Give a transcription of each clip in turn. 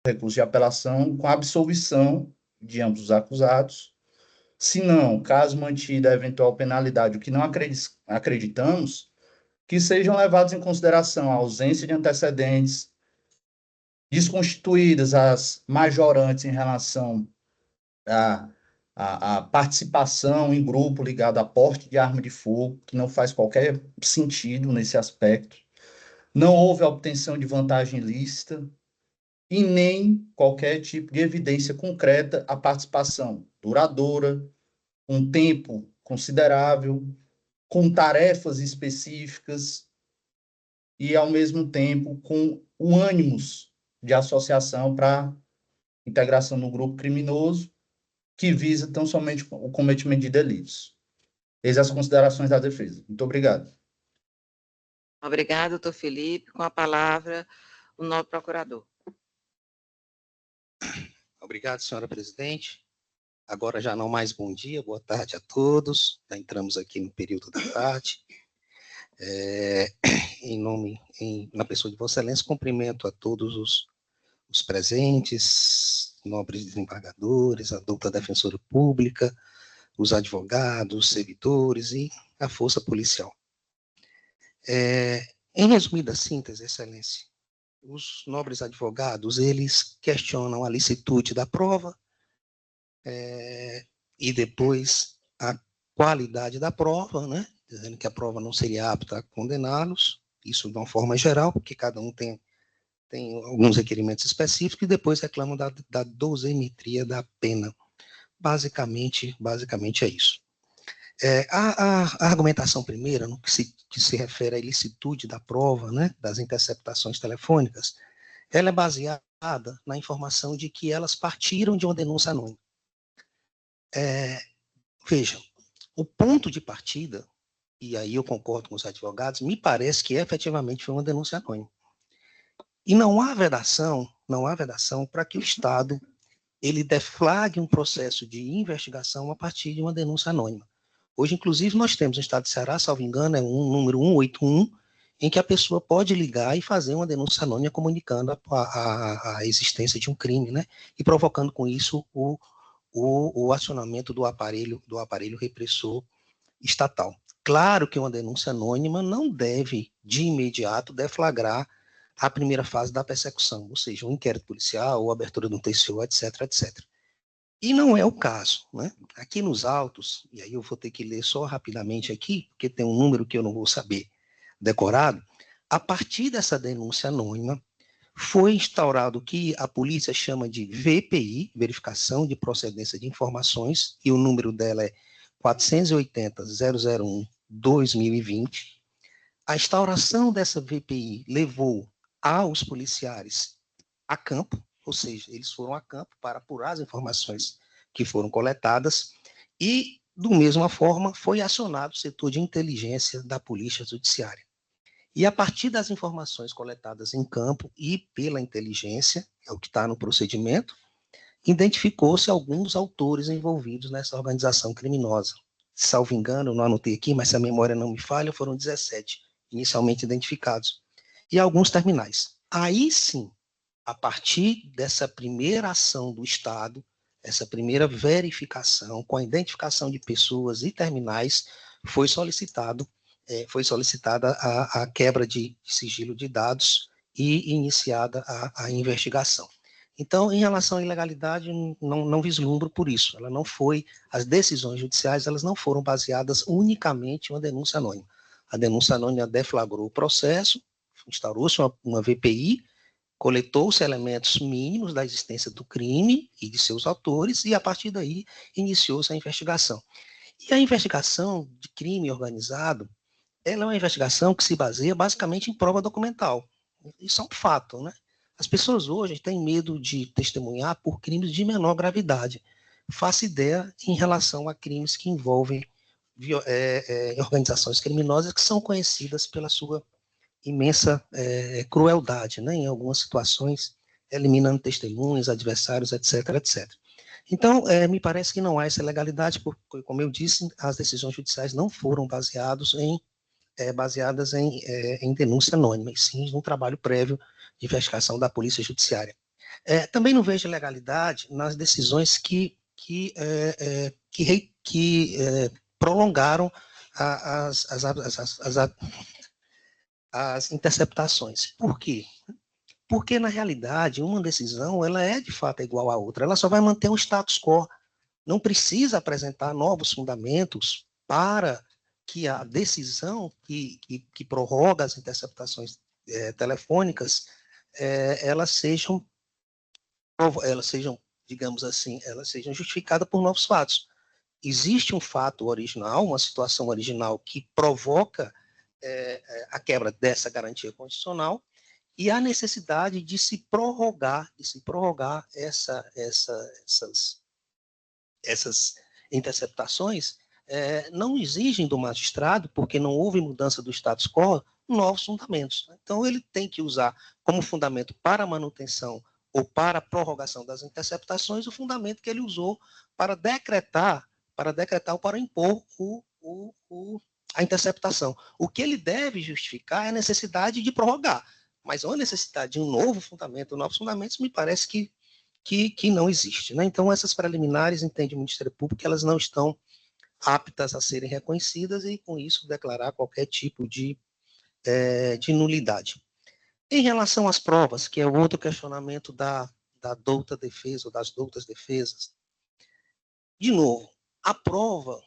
recurso de apelação com a absolvição de ambos os acusados. Se não, caso mantida a eventual penalidade, o que não acreditamos, que sejam levados em consideração a ausência de antecedentes, desconstituídas as majorantes em relação à, à participação em grupo ligado a porte de arma de fogo, que não faz qualquer sentido nesse aspecto. Não houve a obtenção de vantagem ilícita e nem qualquer tipo de evidência concreta à participação duradoura, um tempo considerável, com tarefas específicas e, ao mesmo tempo, com o ânimos de associação para integração no grupo criminoso que visa tão somente o cometimento de delitos. Eis as considerações da defesa. Muito obrigado. Obrigado, doutor Felipe. Com a palavra, o novo procurador. Obrigado, senhora presidente. Agora já não mais bom dia, boa tarde a todos. Já entramos aqui no período da tarde. Na pessoa de Vossa Excelência, cumprimento a todos os presentes, nobres desembargadores, a douta defensora pública, os advogados, servidores e a força policial. Em resumida síntese, Excelência, os nobres advogados, eles questionam a licitude da prova e depois a qualidade da prova, né, dizendo que a prova não seria apta a condená-los, isso de uma forma geral, porque cada um tem alguns requerimentos específicos, e depois reclamam da dosimetria da pena. Basicamente é isso. A argumentação primeira, no que se refere à ilicitude da prova, né, das interceptações telefônicas, ela é baseada na informação de que elas partiram de uma denúncia anônima. Vejam, o ponto de partida, e aí eu concordo com os advogados, me parece que efetivamente foi uma denúncia anônima. E não há vedação para que o Estado ele deflagre um processo de investigação a partir de uma denúncia anônima. Hoje, inclusive, nós temos no Estado de Ceará, salvo engano, um número 181, em que a pessoa pode ligar e fazer uma denúncia anônima comunicando a existência de um crime, né? E provocando com isso o acionamento do aparelho repressor estatal. Claro que uma denúncia anônima não deve, de imediato, deflagrar a primeira fase da persecução, ou seja, um inquérito policial, ou abertura de um TCO, etc, etc. E não é o caso, né? Aqui nos autos, e aí eu vou ter que ler só rapidamente aqui, porque tem um número que eu não vou saber decorado, a partir dessa denúncia anônima, foi instaurado o que a polícia chama de VPI, Verificação de Procedência de Informações, e o número dela é 480.001/2020. A instauração dessa VPI levou aos policiais a campo, ou seja, eles foram a campo para apurar as informações que foram coletadas e, da mesma forma, foi acionado o setor de inteligência da Polícia Judiciária. E a partir das informações coletadas em campo e pela inteligência, é o que está no procedimento, identificou-se alguns autores envolvidos nessa organização criminosa. Salvo engano, eu não anotei aqui, mas se a memória não me falha, foram 17 inicialmente identificados, e alguns terminais. Aí sim, a partir dessa primeira ação do Estado, essa primeira verificação com a identificação de pessoas e terminais, foi solicitada a quebra de sigilo de dados e iniciada a investigação. Então, em relação à ilegalidade, não vislumbro por isso. As decisões judiciais, elas não foram baseadas unicamente em uma denúncia anônima. A denúncia anônima deflagrou o processo, instaurou-se uma VPI, coletou-se elementos mínimos da existência do crime e de seus autores, e a partir daí iniciou-se a investigação. E a investigação de crime organizado, ela é uma investigação que se baseia basicamente em prova documental. Isso é um fato, né? As pessoas hoje têm medo de testemunhar por crimes de menor gravidade. Faço ideia em relação a crimes que envolvem organizações criminosas que são conhecidas pela sua imensa crueldade, né? Em algumas situações, eliminando testemunhas, adversários, etc, etc. Então, me parece que não há essa legalidade, porque, como eu disse, as decisões judiciais não foram baseadas em denúncia anônima, e sim no trabalho prévio de investigação da Polícia Judiciária. Também não vejo legalidade nas decisões que prolongaram as interceptações. Por quê? Porque, na realidade, uma decisão ela é, de fato, igual à outra. Ela só vai manter o status quo. Não precisa apresentar novos fundamentos para que a decisão que prorroga as interceptações telefônicas, elas sejam, digamos assim, elas sejam justificadas por novos fatos. Existe um fato original, uma situação original que provoca a quebra dessa garantia constitucional, e a necessidade de se prorrogar essas interceptações não exigem do magistrado, porque não houve mudança do status quo, novos fundamentos. Então, ele tem que usar como fundamento para a manutenção ou para a prorrogação das interceptações o fundamento que ele usou para decretar ou para impor a interceptação. O que ele deve justificar é a necessidade de prorrogar, mas a necessidade de um novo fundamento, novos fundamentos, me parece que não existe. Né? Então, essas preliminares, entende o Ministério Público, que elas não estão aptas a serem reconhecidas e, com isso, declarar qualquer tipo de nulidade. Em relação às provas, que é o outro questionamento da douta defesa ou das doutas defesas, de novo, a prova,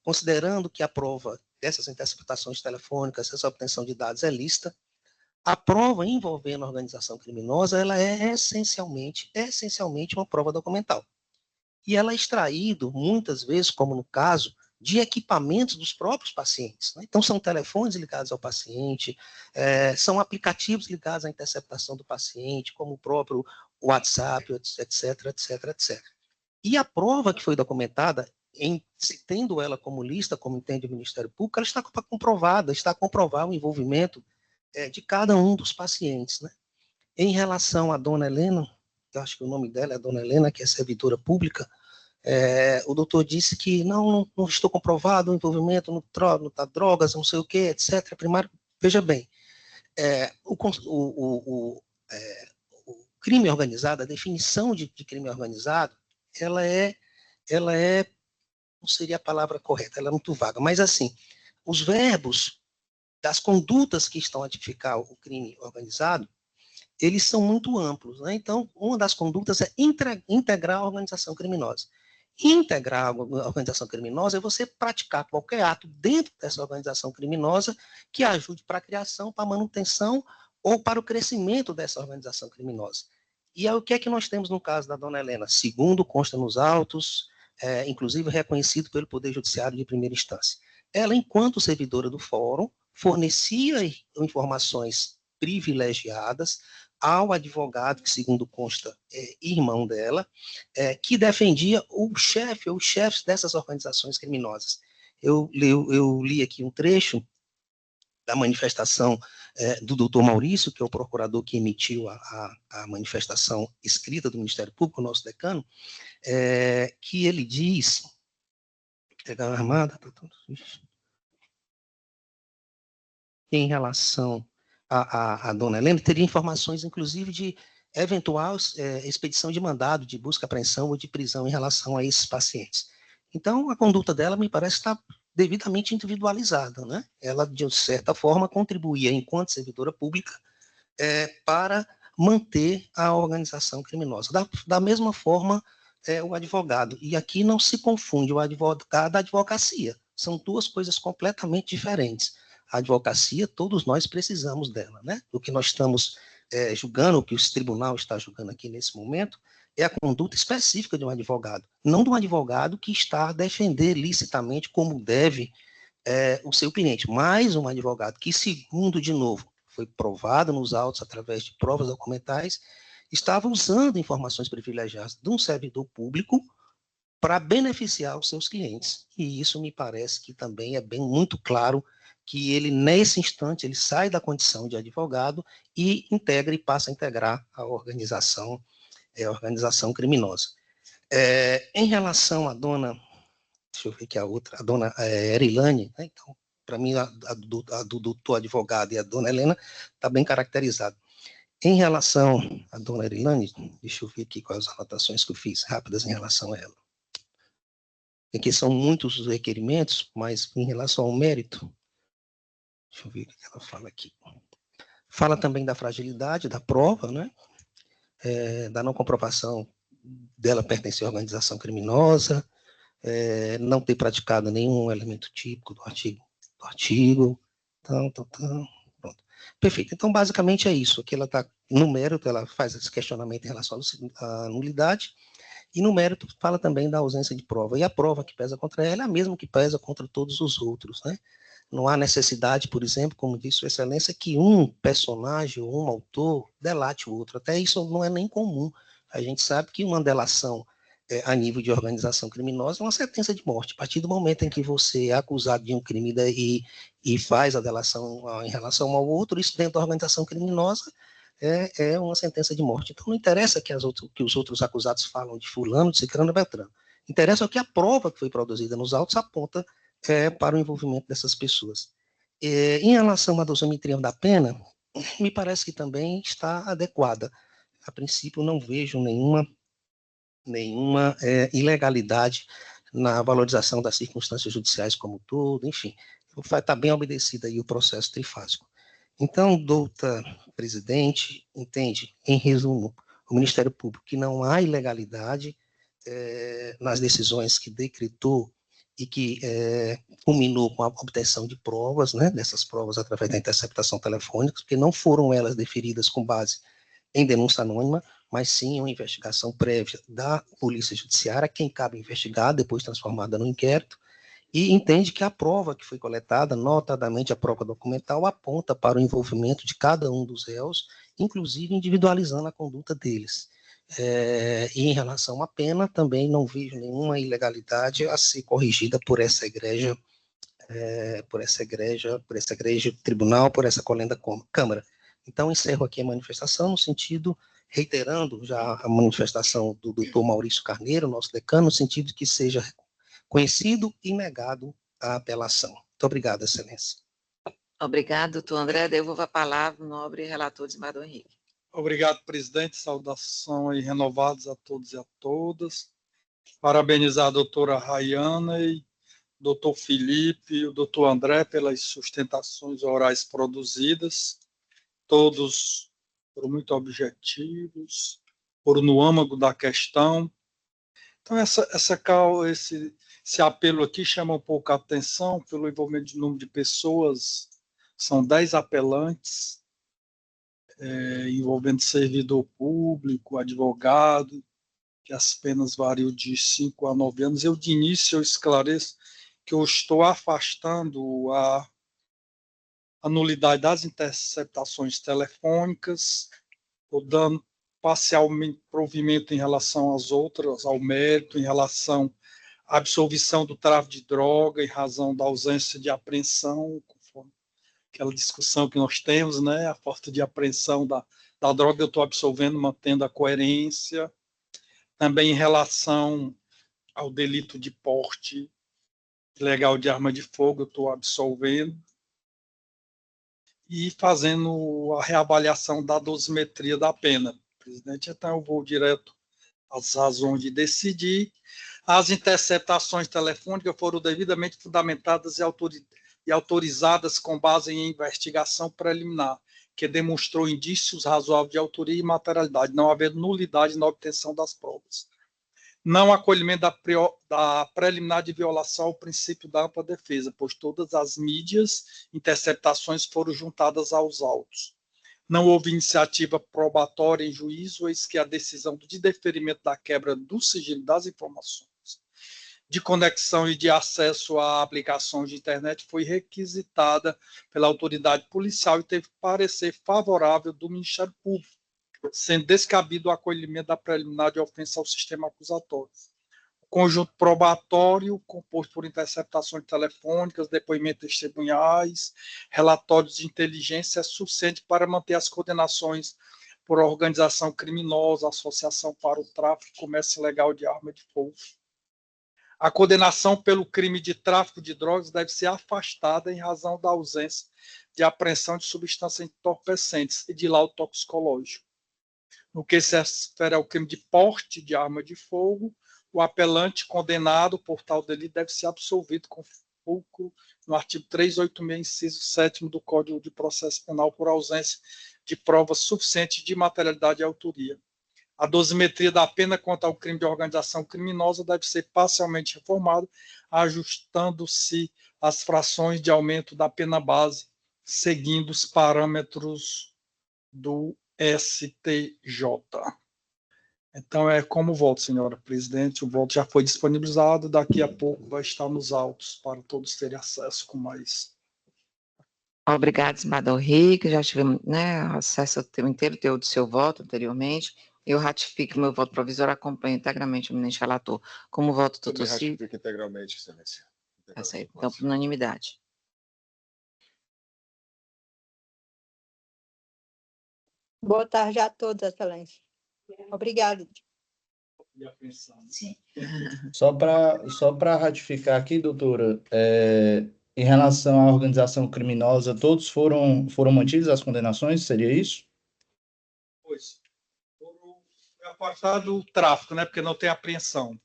considerando que a prova dessas interceptações telefônicas, essa obtenção de dados é lícita, a prova envolvendo a organização criminosa, ela é essencialmente uma prova documental. E ela é extraída, muitas vezes, como no caso, de equipamentos dos próprios pacientes. Né? Então, são telefones ligados ao paciente, são aplicativos ligados à interceptação do paciente, como o próprio WhatsApp, etc, etc, etc. E a prova que foi documentada, tendo ela como lista, como entende o Ministério Público, ela está comprovada, está comprovado o envolvimento de cada um dos pacientes. Né? Em relação à dona Helena, eu acho que o nome dela é dona Helena, que é servidora pública, o doutor disse que não estou comprovado o envolvimento no drogas, não sei o que, etc. Primário, veja bem, o crime organizado, a definição de crime organizado, ela é, não seria a palavra correta, ela é muito vaga, mas assim, os verbos das condutas que estão a tipificar o crime organizado, eles são muito amplos. Né? Então, uma das condutas é integrar a organização criminosa. Integrar a organização criminosa é você praticar qualquer ato dentro dessa organização criminosa que ajude para a criação, para a manutenção ou para o crescimento dessa organização criminosa. E o que é que nós temos no caso da dona Helena? Segundo consta nos autos, inclusive reconhecido pelo Poder Judiciário de primeira instância. Ela, enquanto servidora do fórum, fornecia informações privilegiadas ao advogado, que segundo consta irmão dela, que defendia o chefe ou os chefes dessas organizações criminosas. Eu li aqui um trecho da manifestação do doutor Maurício, que é o procurador que emitiu a manifestação escrita do Ministério Público, o nosso decano, que ele diz, pegar a armada, em relação a dona Helena, teria informações, inclusive, de eventual expedição de mandado de busca, apreensão ou de prisão em relação a esses pacientes. Então, a conduta dela me parece estar devidamente individualizada, né? Ela, de certa forma, contribuía, enquanto servidora pública, para manter a organização criminosa. Da mesma forma, o advogado. E aqui não se confunde o advogado da advocacia. São duas coisas completamente diferentes. A advocacia, todos nós precisamos dela, né? O que nós estamos julgando, o que o tribunal está julgando aqui nesse momento, é a conduta específica de um advogado, não de um advogado que está a defender licitamente como deve o seu cliente, mas um advogado que, segundo, de novo, foi provado nos autos através de provas documentais, estava usando informações privilegiadas de um servidor público para beneficiar os seus clientes. E isso me parece que também é muito claro que ele, nesse instante, ele sai da condição de advogado e integra e passa a integrar a organização criminosa. Em relação à dona, deixa eu ver aqui a outra, a dona Erilane, né? Então, para mim, a do doutor advogado e a dona Helena está bem caracterizado. Em relação à dona Erilane, deixa eu ver aqui quais as anotações que eu fiz rápidas em relação a ela. Aqui são muitos os requerimentos, mas em relação ao mérito, deixa eu ver o que ela fala aqui. Fala também da fragilidade da prova, né? Da não comprovação dela pertencer à organização criminosa, não ter praticado nenhum elemento típico do artigo. Pronto. Perfeito. Então, basicamente é isso. Aqui ela está no mérito, ela faz esse questionamento em relação à nulidade, e no mérito fala também da ausência de prova. E a prova que pesa contra ela é a mesma que pesa contra todos os outros, né? Não há necessidade, por exemplo, como disse Sua Excelência, que um personagem ou um autor delate o outro. Até isso não é nem comum. A gente sabe que uma delação a nível de organização criminosa é uma sentença de morte. A partir do momento em que você é acusado de um crime e faz a delação em relação ao outro, isso dentro da organização criminosa é uma sentença de morte. Então não interessa que os outros acusados falam de fulano, de ciclano, de beltrano. Interessa o que a prova que foi produzida nos autos aponta para o envolvimento dessas pessoas. Em relação à dosimetria da pena, me parece que também está adequada. A princípio, não vejo nenhuma ilegalidade na valorização das circunstâncias judiciais como um todo, enfim, está bem obedecido aí o processo trifásico. Então, doutor presidente, entende, em resumo, o Ministério Público que não há ilegalidade nas decisões que decretou e que culminou com a obtenção de provas, né, dessas provas através da interceptação telefônica, porque não foram elas deferidas com base em denúncia anônima, mas sim uma investigação prévia da Polícia Judiciária, quem cabe investigar, depois transformada no inquérito, e entende que a prova que foi coletada, notadamente a prova documental, aponta para o envolvimento de cada um dos réus, inclusive individualizando a conduta deles. E em relação à pena, também não vejo nenhuma ilegalidade a ser corrigida por essa egrégia, por esse egrégia tribunal, por essa colenda Câmara. Então, encerro aqui a manifestação no sentido, reiterando já a manifestação do doutor Maurício Carneiro, nosso decano, no sentido de que seja conhecido e negado a apelação. Muito obrigado, Excelência. Obrigado, doutor André. Devolvo a palavra ao nobre relator Desembargador Henrique. Obrigado, presidente. Saudação aí renovadas a todos e a todas. Parabenizar a doutora Rayana e doutor Felipe e o doutor André pelas sustentações orais produzidas. Todos foram muito objetivos, foram no âmago da questão. Então, esse apelo aqui chama um pouco a atenção pelo envolvimento de número de pessoas. São 10 apelantes, envolvendo servidor público, advogado, que as penas variam de 5 a 9 anos. Eu, de início, eu esclareço que eu estou afastando a nulidade das interceptações telefônicas, estou dando parcialmente provimento em relação às outras, ao mérito, em relação à absolvição do tráfico de droga, em razão da ausência de apreensão, conforme aquela discussão que nós temos, né? A falta de apreensão da droga eu estou absolvendo, mantendo a coerência. Também em relação ao delito de porte ilegal de arma de fogo, eu estou absolvendo. E fazendo a reavaliação da dosimetria da pena. Presidente, então eu vou direto às razões de decidir. As interceptações telefônicas foram devidamente fundamentadas e autorizadas com base em investigação preliminar, que demonstrou indícios razoáveis de autoria e materialidade, não havendo nulidade na obtenção das provas. Não acolhimento da preliminar de violação ao princípio da ampla defesa, pois todas as mídias, interceptações foram juntadas aos autos. Não houve iniciativa probatória em juízo, eis que a decisão de deferimento da quebra do sigilo das informações de conexão e de acesso a aplicações de internet foi requisitada pela autoridade policial e teve parecer favorável do Ministério Público, sendo descabido o acolhimento da preliminar de ofensa ao sistema acusatório. O conjunto probatório, composto por interceptações telefônicas, depoimentos testemunhais, relatórios de inteligência, é suficiente para manter as condenações por organização criminosa, associação para o tráfico e comércio ilegal de arma de fogo. A condenação pelo crime de tráfico de drogas deve ser afastada em razão da ausência de apreensão de substâncias entorpecentes e de laudo toxicológico. No que se refere ao crime de porte de arma de fogo, o apelante condenado por tal delito deve ser absolvido com fulcro no artigo 386, inciso 7º do Código de Processo Penal por ausência de provas suficientes de materialidade e autoria. A dosimetria da pena quanto ao crime de organização criminosa deve ser parcialmente reformada, ajustando-se as frações de aumento da pena base, seguindo os parâmetros do STJ. Então, é como voto, senhora presidente. O voto já foi disponibilizado, daqui a pouco vai estar nos autos para todos terem acesso com mais. Obrigada, estimado Henrique. Já tivemos, né, acesso ao teu inteiro do seu voto anteriormente. Eu ratifico meu voto provisório, acompanho integralmente o eminente relator. Como voto, doutor Cid? Ratifico integralmente, excelência. Tá certo. Então, por unanimidade. Boa tarde a todos, excelência. Obrigado. Sim. Só para ratificar aqui, doutora, em relação à organização criminosa, todos foram mantidas as condenações? Seria isso? Pois. Foi afastado o tráfico, né? Porque não tem apreensão.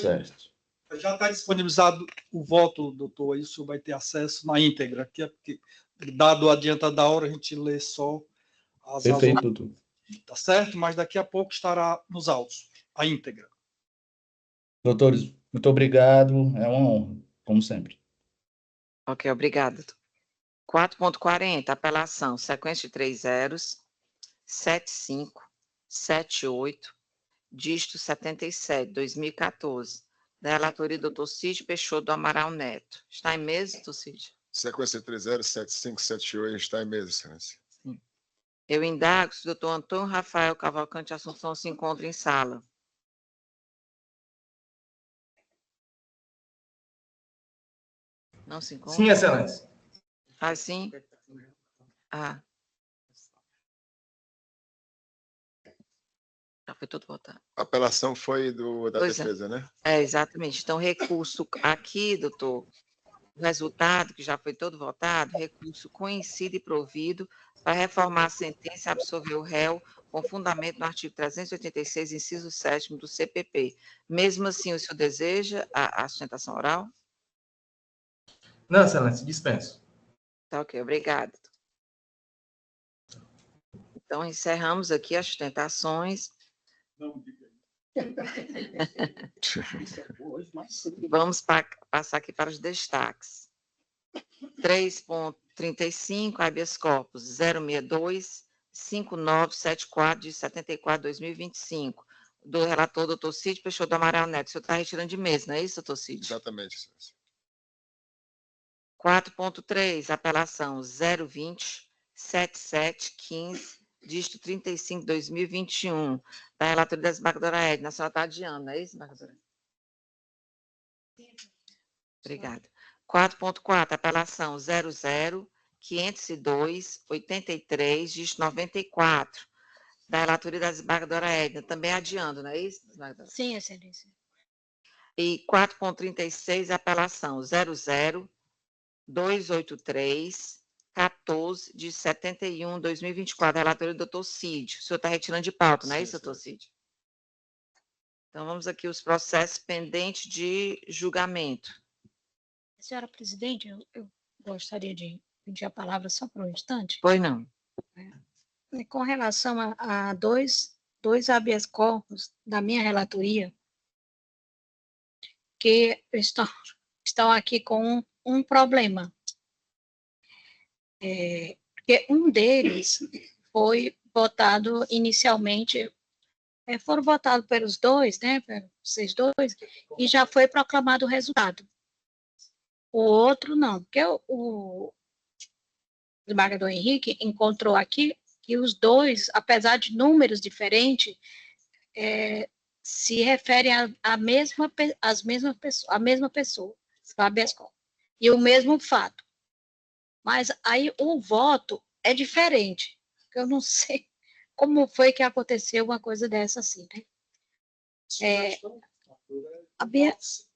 Certo. Já está disponibilizado o voto, doutor, aí o senhor vai ter acesso na íntegra, que é porque, dado o adianta da hora, a gente lê só as Perfeito, razões, doutor. tá certo? Mas daqui a pouco estará nos autos, a íntegra. Doutores, muito obrigado. É uma honra, como sempre. Ok, obrigada. 4.40, apelação, sequência de 3 zeros, 75, 78, dígito 77, 2014, da relatoria do Dr. Cid Peixoto do Amaral Neto. Está em mesa, doutor Cid? Sequência 307578 está em mesa, excelência. Sim. Eu indago se o doutor Antônio Rafael Cavalcante Assunção se encontra em sala. Não se encontra? Sim, excelência. Ah, sim? Ah. Já foi tudo votado. A apelação foi da Pois é. defesa, né? É, exatamente. Então, recurso aqui, doutor, o resultado, que já foi todo votado, recurso conhecido e provido para reformar a sentença e absolver o réu com fundamento no artigo 386, inciso 7º do CPP. Mesmo assim, o senhor deseja a sustentação oral? Não, excelência, dispenso. Tá ok, obrigada. Então, encerramos aqui as sustentações. Vamos passar aqui para os destaques. 3.35, habeas corpus 062-5974 de 74/2025, do relator doutor Cid Peixoto do Amaral Neto. O senhor está retirando de mesa, não é isso, doutor Cid? Exatamente, excelência. 4.3, apelação 020-7715, dígito 35/2021, da relatoria da desembargadora Edna. A senhora está adiando, não é isso, desembargadora? Obrigada. 4.4, apelação 00-502-83, dígito 94, da relatoria da desembargadora Edna. Também adiando, não é isso, desembargadora? Sim, excelência. E 4.36, apelação 00-283-14 de 71/2024, relatoria do doutor Cid. O senhor está retirando de pauta, não é isso, doutor Cid? Então, vamos aqui os processos pendentes de julgamento. Senhora presidente, eu gostaria de pedir a palavra só por um instante. Pois não. Com relação a dois habeas corpus da minha relatoria, que estão aqui com um problema. Porque um deles foi votado inicialmente, foram votados pelos dois, né, vocês dois, e já foi proclamado o resultado. O outro não, porque o desembargador Henrique encontrou aqui que os dois, apesar de números diferentes, se referem à mesma pessoa, habeas corpus, e o mesmo fato. Mas aí o voto é diferente. Eu não sei como foi que aconteceu uma coisa dessa assim, né? habeas,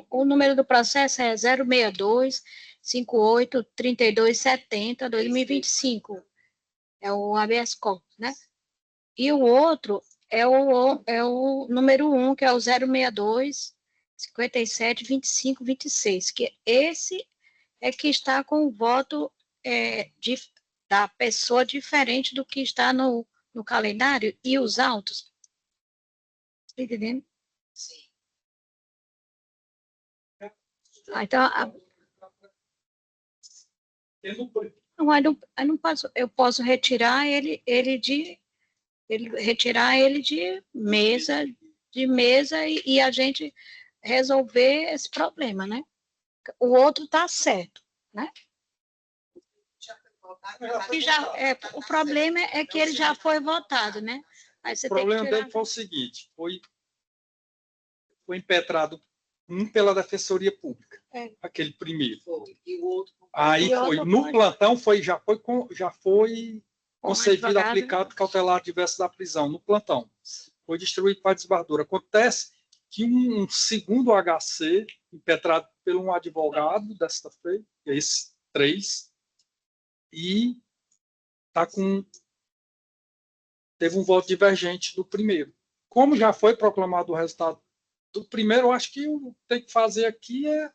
o número do processo é 062 58 32 70 2025. É o habeas corpus, né? E o outro é o número 1, que é o 062 57 25 26, que esse é que está com o voto da pessoa diferente do que está no calendário e os autos. Está entendendo? Sim. Então, eu não posso, eu posso retirar ele de mesa e a gente resolver esse problema, né? O outro está certo, né? O problema é que ele já foi votado, né? Aí você O problema dele foi o seguinte, foi impetrado pela Defensoria Pública, aquele primeiro. Aí no plantão já foi concedido, aplicado cautelar diverso da prisão, no plantão. Foi distribuído para a desembargadora. Acontece que um segundo HC, impetrado por um advogado desta feita, esse 3, e teve um voto divergente do primeiro. Como já foi proclamado o resultado do primeiro, eu acho que o que tem que fazer aqui é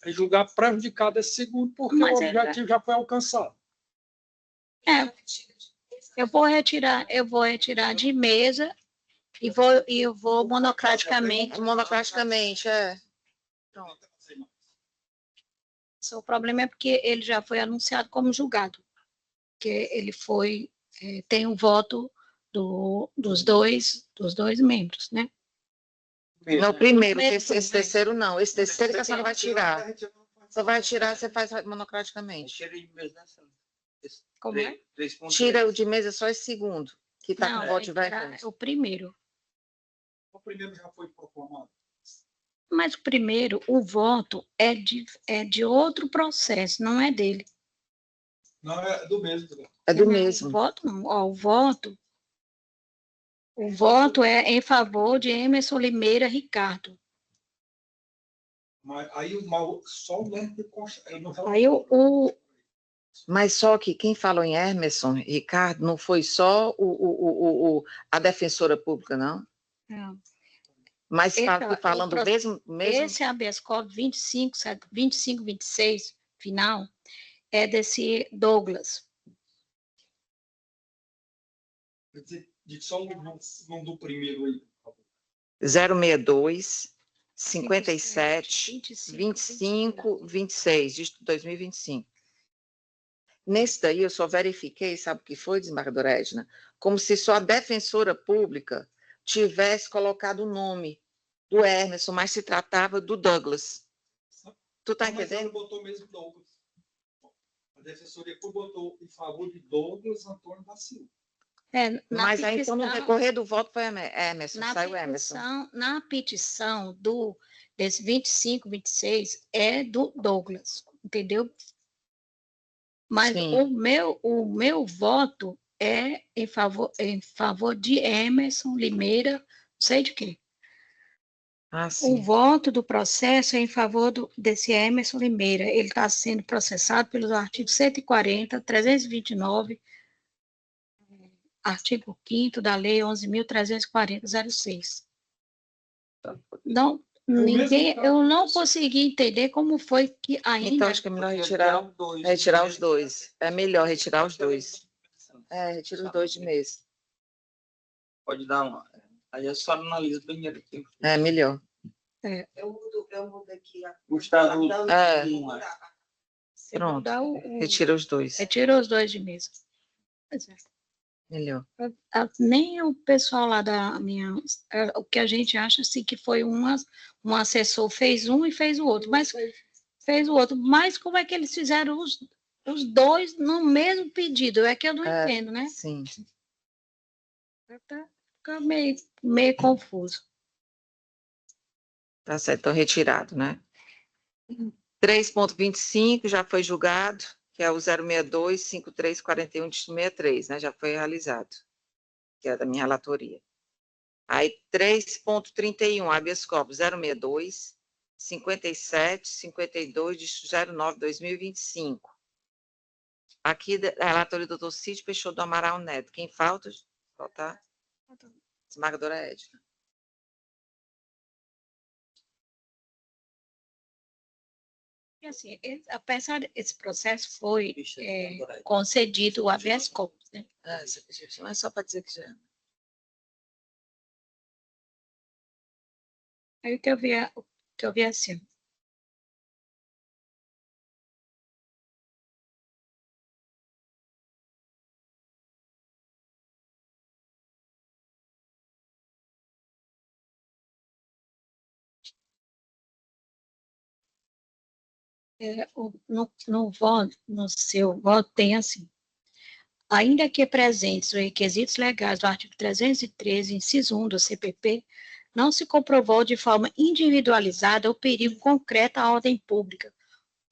julgar prejudicado esse segundo, porque o objetivo já foi alcançado. Eu vou retirar de mesa e eu vou monocraticamente. Pronto. O problema é porque ele já foi anunciado como julgado, que ele tem o voto dos dois membros, né? Não, primeiro, esse terceiro não. Esse terceiro que a senhora vai tirar. Você vai tirar, você faz monocraticamente. Como é? Tira o de mesa só esse segundo, que está com voto divergente. O primeiro. O primeiro já foi proclamado. Mas o primeiro, o voto é de outro processo, não é dele. Não, é do mesmo. É do mesmo. O voto não. Ó, o voto é em favor de Emerson Limeira Ricardo. Mas aí só o nome que consta. Mas só que quem falou em Emerson Ricardo não foi só a defensora pública, não? Não. Mas falando mesmo. Esse habeas corpus 2526, final, é desse Douglas. Diz só o nome do primeiro aí. 062 57 25 26 de 2025. Nesse daí eu só verifiquei, sabe o que foi, desembargadora Edna? Como se só a defensora pública tivesse colocado o nome do Emerson, mas se tratava do Douglas. Tu tá entendendo? Mas ela botou mesmo Douglas. A defensoria botou em favor de Douglas Antônio da Silva. Mas aí, então, no recorrer do voto foi Emerson, saiu Emerson. Na petição desse 25, 26, é do Douglas, entendeu? Mas o meu voto é em favor de Emerson Limeira, não sei de quê. O voto do processo é em favor desse Emerson Limeira. Ele está sendo processado pelos artigos 140, 329, artigo 5º da Lei 11.340-06. Não, eu não consegui entender como foi que ainda... Então, acho que é melhor retirar os dois. É melhor retirar os dois. Retira os dois de mesa. Pode dar uma... Aí a senhora analisa bem aqui. É melhor. Eu mudo aqui. Gustavo. Pronto. Retira os dois. Retira os dois de mesa. Pois é. Melhor. Nem o pessoal lá da minha... O que a gente acha assim, que foi um assessor fez um e fez o outro, mas fez o outro. Mas como é que eles fizeram os dois no mesmo pedido? É que eu não entendo, né? Sim. Fica meio confuso. Tá certo, então retirado, né? 3.25 já foi julgado, que é o 062-5341-63, né? Já foi realizado, que é da minha relatoria. Aí, 3.31, habeas corpus 062-57-52-09-2025. Aqui, a relatoria do Dr. Cid Peixoto do Amaral Neto. Quem falta? Faltar? Desembargadora Edna. E assim, apesar desse processo foi concedido o habeas corpus, né? Não é só para dizer que já... Aí o que eu vi assim, no seu voto tem assim, ainda que presentes os requisitos legais do artigo 313, inciso 1 do CPP, não se comprovou de forma individualizada o perigo concreto à ordem pública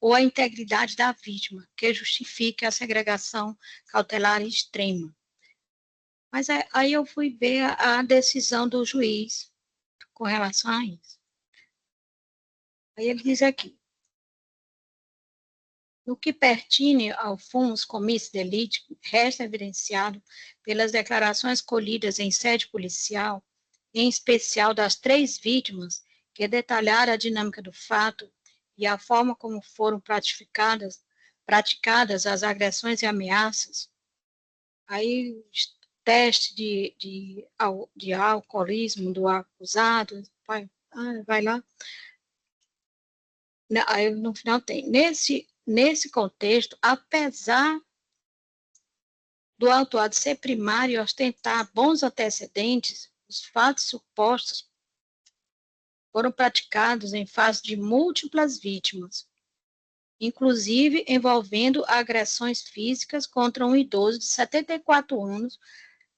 ou à integridade da vítima, que justifique a segregação cautelar extrema. Mas aí eu fui ver a decisão do juiz com relação a isso. Aí ele diz aqui, no que pertine ao fumus comissi delicti, resta evidenciado pelas declarações colhidas em sede policial, em especial das 3 vítimas, que detalharam a dinâmica do fato e a forma como foram praticadas as agressões e ameaças. Aí, teste de alcoolismo do acusado, vai lá. Aí, no final tem, nesse contexto, apesar do autuado ser primário e ostentar bons antecedentes, os fatos supostos foram praticados em face de múltiplas vítimas, inclusive envolvendo agressões físicas contra um idoso de 74 anos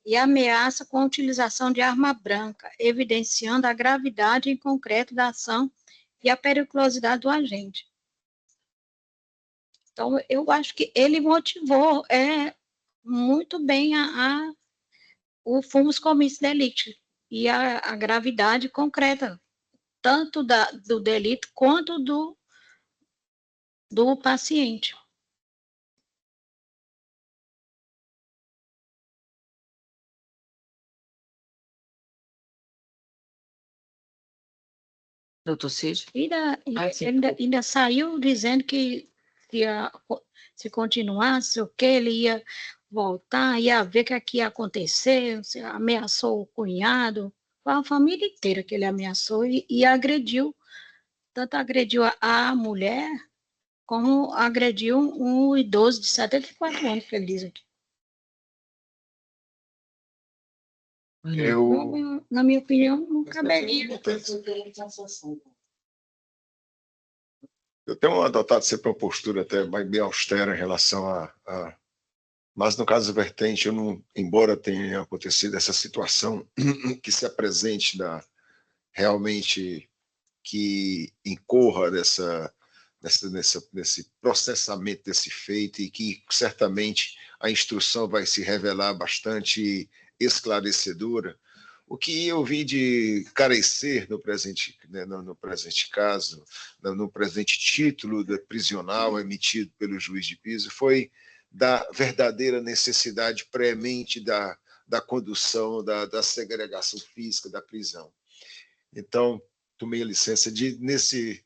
e ameaça com a utilização de arma branca, evidenciando a gravidade em concreto da ação e a periculosidade do agente. Então, eu acho que ele motivou muito bem o fumus comissi delicti e a gravidade concreta, tanto do delito quanto do paciente. Doutor Cid? Ainda saiu dizendo que se continuasse o que ele ia voltar, ia ver o que ia acontecer, ameaçou o cunhado, a família inteira que ele ameaçou e agrediu, tanto agrediu a mulher, como agrediu um idoso de 74 anos, que ele diz aqui. Na minha opinião, não caberia. Eu tenho adotado sempre uma postura até bem austera em relação mas no caso da vertente, eu não, embora tenha acontecido essa situação que se apresente realmente que incorra nesse processamento desse feito e que certamente a instrução vai se revelar bastante esclarecedora. O que eu vi de carecer no presente, né, no presente caso, no presente título prisional emitido pelo juiz de piso, foi da verdadeira necessidade premente da condução, da segregação física da prisão. Então, tomei a licença de, nesse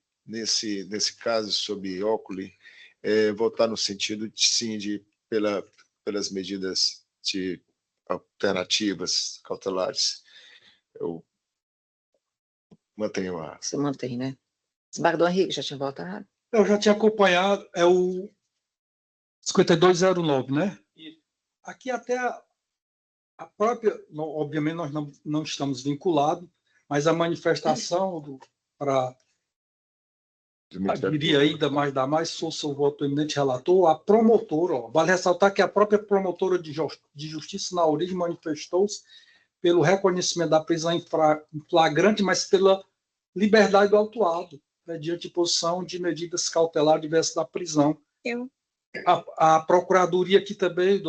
caso, sob óculos, votar no sentido, sim, pelas medidas de alternativas cautelares. Eu mantenho a... Você mantém, né? Desembargador Henrique, já tinha votado? Eu já tinha acompanhado, é o 5209, né? Aqui até a própria, obviamente nós não estamos vinculados, mas a manifestação para diria ainda mais, dar mais força ao voto do eminente relator, a promotora, vale ressaltar que a própria promotora de justiça na origem manifestou-se pelo reconhecimento da prisão em flagrante, mas pela liberdade do autuado. mediante imposição de medidas cautelares diversas da prisão. Eu A Procuradoria aqui também,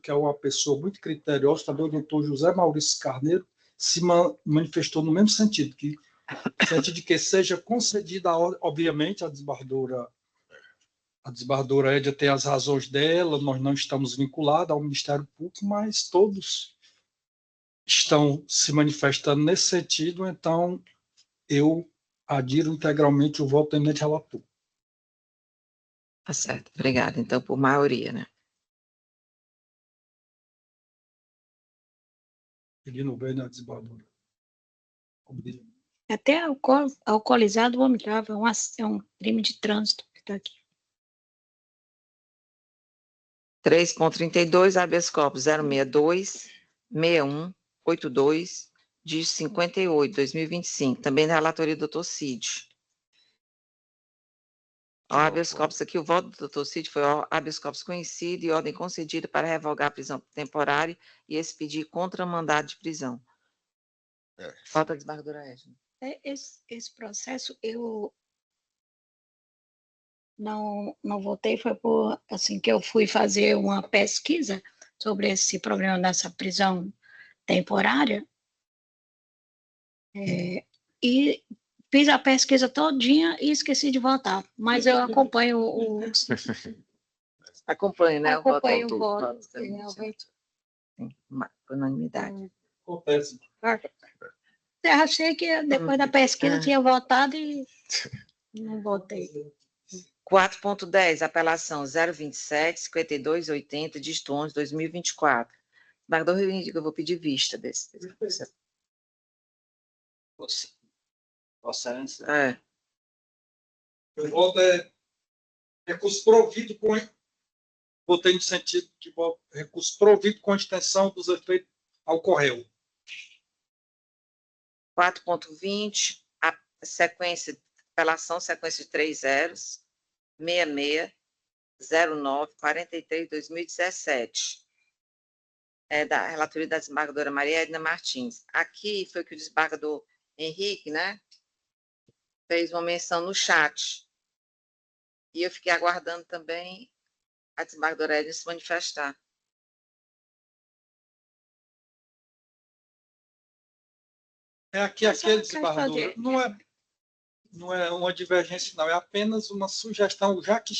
que é uma pessoa muito criteriosa, também o doutor José Maurício Carneiro, se manifestou no mesmo sentido, no sentido de que seja concedida, obviamente, a desembargadora Édia tem as razões dela, nós não estamos vinculados ao Ministério Público, mas todos estão se manifestando nesse sentido, então eu adiro integralmente o voto do eminente relator. Tá certo, obrigada. Então, por maioria, né? Pedindo bem na desembargadora. até alcoolizado vomitava, é um crime de trânsito que está aqui. 3.32, habeas corpus 062-6182, de 58, 2025, também da relatoria do Dr. Cid. O habeas corpus aqui, o voto do Dr. Cid foi habeas corpus conhecido e ordem concedida para revogar a prisão temporária e expedir contra mandado de prisão. Falta a desembargadora Edna. Esse processo eu não votei, foi por, assim, que eu fui fazer uma pesquisa sobre esse problema dessa prisão temporária, e fiz a pesquisa todinha e esqueci de votar, mas eu acompanho o... Acompanho, né? Acompanho o voto. voto. Realmente. Sim, unanimidade. Acontece. Eu achei que depois da pesquisa tinha votado e não votei. 4.10, apelação 027-5280, dígito 11, 2024. Desembargador reivindica, eu vou pedir vista desse. Vossa Excelência. O voto é recurso provido com... Votei no sentido de recurso provido com extensão dos efeitos ao correio. 4.20, a sequência, apelação, sequência de 3 zeros, 66, 09, 43, 2017. É da relatoria da desembargadora Maria Edna Martins. Aqui foi que o desembargador Henrique, né, fez uma menção no chat. E eu fiquei aguardando também a desembargadora Edna se manifestar. Aqui, desembargador, não é uma divergência, não, é apenas uma sugestão, já que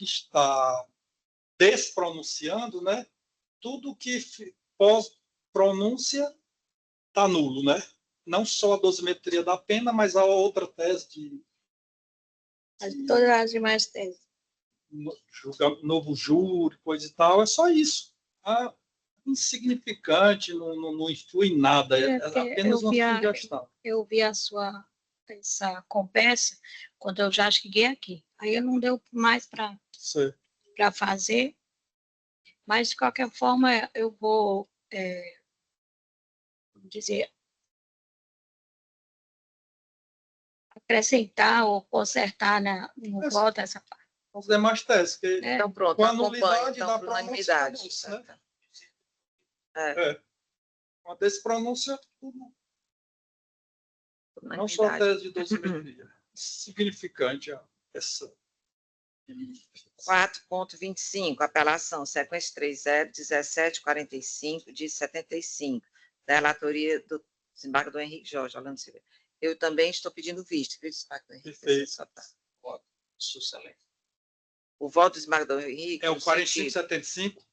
está despronunciando, né? Tudo que pós-pronúncia está nulo, né? Não só a dosimetria da pena, mas a outra tese de Todas as demais teses. Novo júri, coisa e tal, é só isso. Insignificante, não influi em nada, é apenas uma sugestão. Eu vi essa conversa quando eu já cheguei aqui. Aí não deu mais para fazer, mas de qualquer forma eu vou dizer, acrescentar ou consertar no voto essa parte. Os demais teses, que Então pronto, com a acompanho, nulidade então, da por pronúncia, unanimidade. né? É. Com a despronúncia, tudo. Não só a Unanimidade. tese de dosimetria. Significante essa. 4.25, apelação, sequência 30, 1745, de 75, da relatoria do desembargador Henrique Jorge Orlando Silveira. Eu também estou pedindo vista, viu, desembargador Henrique? Perfeito. O voto do desembargador Henrique... É o 4575?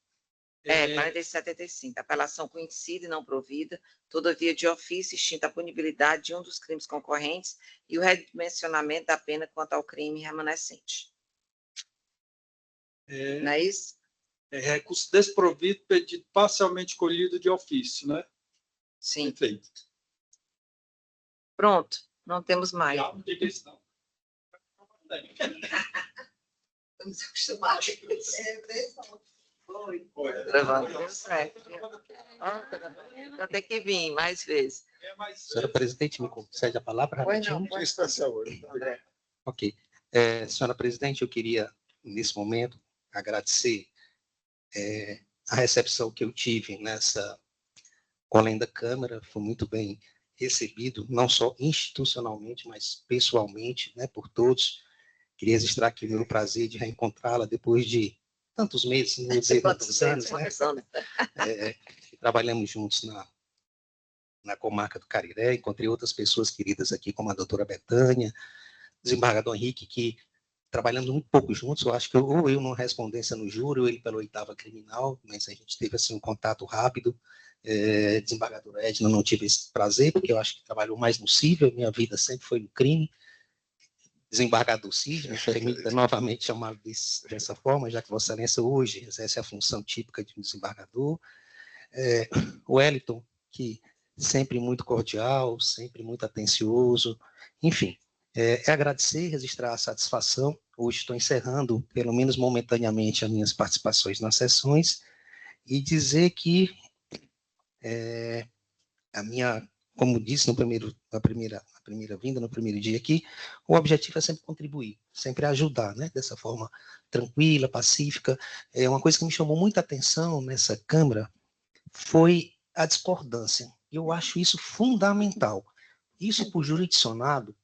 4575. Apelação conhecida e não provida, todavia de ofício extinta a punibilidade de um dos crimes concorrentes e o redimensionamento da pena quanto ao crime remanescente. Não é isso? É recurso desprovido, pedido parcialmente colhido de ofício, né? Sim. Perfeito. Pronto, não temos mais. Não diga isso, não. Estamos acostumados. Foi. Deu certo. Então tem que vir mais vezes. Senhora presidente, me concede a palavra rapidinho? Ok. Senhora presidente, eu queria, nesse momento, agradecer a recepção que eu tive nessa colém da Câmara, foi muito bem recebido, não só institucionalmente, mas pessoalmente, né, por todos. Queria registrar aqui o meu prazer de reencontrá-la depois de tantos meses, não vou dizer tantos anos, né? Trabalhamos juntos na comarca do Cariré, encontrei outras pessoas queridas aqui, como a doutora Betânia, desembargador Henrique, que trabalhamos muito pouco juntos, eu acho que ou eu numa respondência no júri, ou ele pela 8ª criminal, mas a gente teve assim, um contato rápido. Desembargador Edna, não tive esse prazer, porque eu acho que trabalhou mais no cível, minha vida sempre foi no crime. Desembargador Cid, me permita novamente chamá-lo dessa forma, já que Vossa Excelência hoje exerce a função típica de um desembargador. O Wellington, que sempre muito cordial, sempre muito atencioso, enfim, agradecer, registrar a satisfação. Hoje estou encerrando, pelo menos momentaneamente, as minhas participações nas sessões, e dizer que a minha, como disse na primeira vinda, no primeiro dia aqui, o objetivo é sempre contribuir, sempre ajudar, né? Dessa forma tranquila, pacífica. Uma coisa que me chamou muita atenção nessa Câmara foi a discordância. Eu acho isso fundamental. Isso, por jurisdicionado,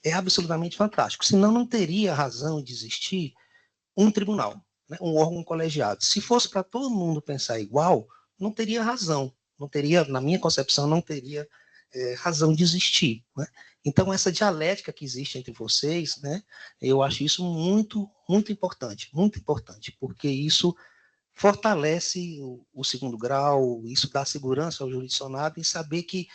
é absolutamente fantástico. Senão, não teria razão de existir um tribunal, né? Um órgão colegiado. Se fosse para todo mundo pensar igual, não teria razão. Não teria, na minha concepção, não teria razão de existir, né? Então, essa dialética que existe entre vocês, né, eu acho isso muito, muito importante, porque isso fortalece o segundo grau, isso dá segurança ao jurisdicionado em saber que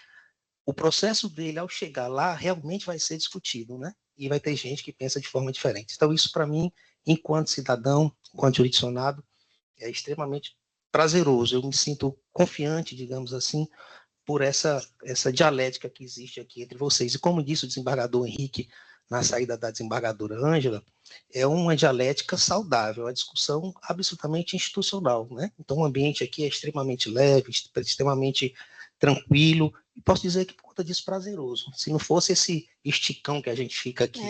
o processo dele, ao chegar lá, realmente vai ser discutido, né? E vai ter gente que pensa de forma diferente. Então, isso, para mim, enquanto cidadão, enquanto jurisdicionado, é extremamente prazeroso. Eu me sinto confiante, digamos assim, por essa dialética que existe aqui entre vocês. E como disse o desembargador Henrique, na saída da desembargadora Ângela, é uma dialética saudável, uma discussão absolutamente institucional, né? Então, o ambiente aqui é extremamente leve, extremamente tranquilo, e posso dizer que, por conta disso, prazeroso. Se não fosse esse esticão que a gente fica aqui,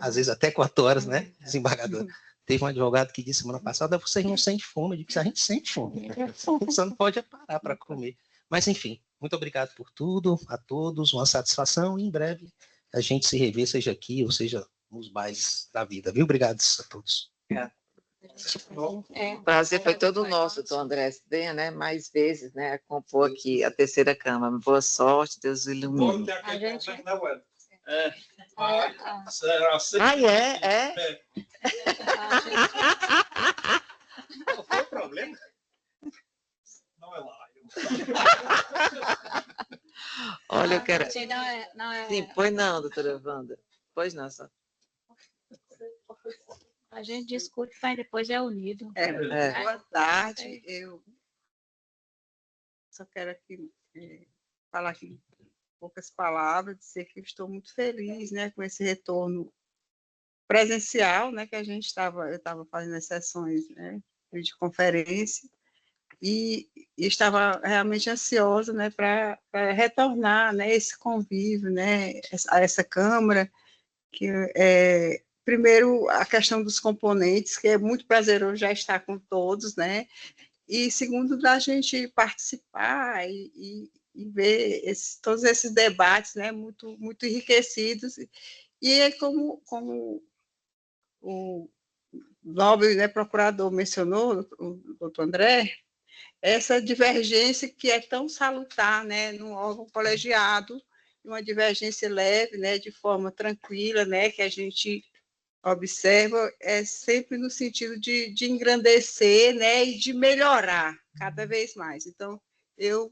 às vezes até 4 horas, né, desembargador? Teve um advogado que disse semana passada, vocês não sentem fome. Eu disse, a gente sente fome. Você não pode parar para comer. Mas, enfim, muito obrigado por tudo, a todos, uma satisfação, e em breve a gente se revê, seja aqui ou seja nos bailes da vida, viu? Obrigado a todos. O prazer foi todo nosso, doutor André. Venha, né, mais vezes, né, compor aqui a 3ª Câmara. Boa sorte, Deus o ilumine. A gente... Qual foi o problema? Não é lá. Olha, eu quero... Não é... Sim, pois não, doutora Wanda. Pois não, só. A gente discute, mas depois é unido. Boa tarde. Eu só quero aqui falar aqui poucas palavras, dizer que eu estou muito feliz, né, com esse retorno presencial, né, que eu estava fazendo as sessões, né, de conferência, e estava realmente ansiosa, né, para retornar, né, esse convívio, né, a essa Câmara, que primeiro, a questão dos componentes, que é muito prazeroso já estar com todos, né? E segundo, da gente participar e ver todos esses debates, né? Muito, muito enriquecidos. E é como o nobre, né, procurador mencionou, o doutor André, essa divergência que é tão salutar, né? Num órgão colegiado, uma divergência leve, né? De forma tranquila, né? Que a gente observa sempre no sentido de engrandecer, né, e de melhorar cada vez mais. Então, eu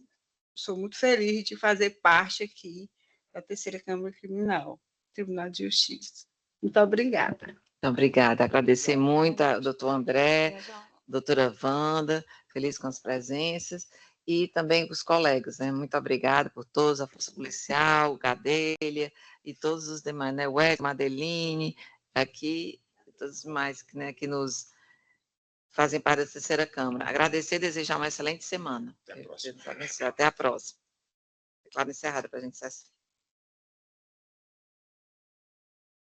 sou muito feliz de fazer parte aqui da 3ª Câmara Criminal, Tribunal de Justiça. Muito obrigada. Muito obrigada. Agradecer muito ao doutor André, doutora Wanda, feliz com as presenças, e também com os colegas, né? Muito obrigada por todos, a Força Policial, o Gadelha, e todos os demais, né? O Ed, Madeline, aqui, todos os demais, né, que nos fazem parte da 3ª Câmara. Agradecer e desejar uma excelente semana. Até a próxima. Até a próxima. Declaro encerrada para a gente